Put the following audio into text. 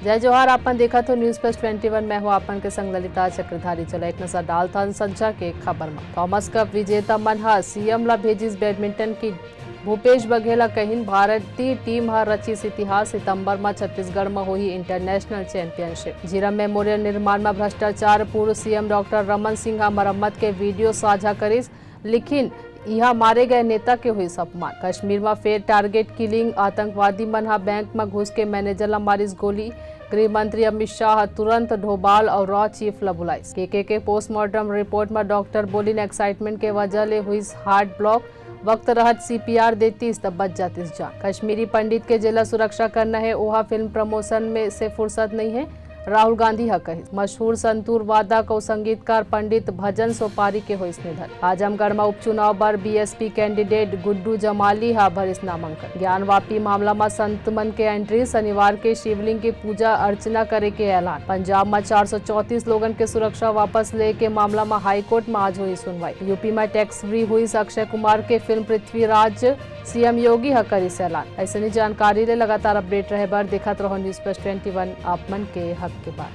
जय जोहार। आपन देखा तो न्यूज प्लस 21 में हो आपन के संग ललिता चक्रधारी। चला एक नजर डालता संचा के खबर में। थॉमस कप विजेता मनहा सीएम ला भेजिस बैडमिंटन की। भूपेश बघेल कहिन भारतीय टीम हर रचिस इतिहास। सितंबर में छत्तीसगढ़ में होही इंटरनेशनल चैंपियनशिप। झीरम मेमोरियल निर्माण में भ्रष्टाचार। पूर्व सीएम डॉक्टर रमन सिंह मरम्मत के वीडियो साझा करिस। लिखिन यहाँ मारे गए नेता के हुई अपमान। कश्मीर में फेर टारगेट किलिंग। आतंकवादी मनहा बैंक में घुस के मैनेजर ला मारिस गोली। गृह मंत्री अमित शाह तुरंत ढोबाल और रॉ चीफ ला बुलाइस। के पोस्टमार्टम रिपोर्ट में डॉक्टर बोलिन एक्साइटमेंट के वजह ले हुई हार्ट ब्लॉक। वक्त रहत सीपीआर देतीस तब बच जातीस जान। कश्मीरी पंडित के जिला सुरक्षा करना है। ओहा फिल्म प्रमोशन में से फुर्सत नहीं है। राहुल गांधी कही। मशहूर संतूर वादक और संगीतकार पंडित भजन सोपारी के हुई निधन। आजमगढ़ में उपचुनाव पर बीएसपी कैंडिडेट गुड्डू जमाली भरिस नामांकन। ज्ञानवापी मामला में संत मन के एंट्री। शनिवार के शिवलिंग की पूजा अर्चना करे के ऐलान। पंजाब में 434 लोगन के सुरक्षा वापस ले के मामला में हाईकोर्ट में आज हुई सुनवाई। यूपी में टैक्स फ्री हुई अक्षय कुमार के फिल्म पृथ्वीराज। सीएम योगी करी ऐलान। ऐसे जानकारी ले लगातार अपडेट रहे बार देखत रहो न्यूज प्लस 21 आप मन के हक के बाद।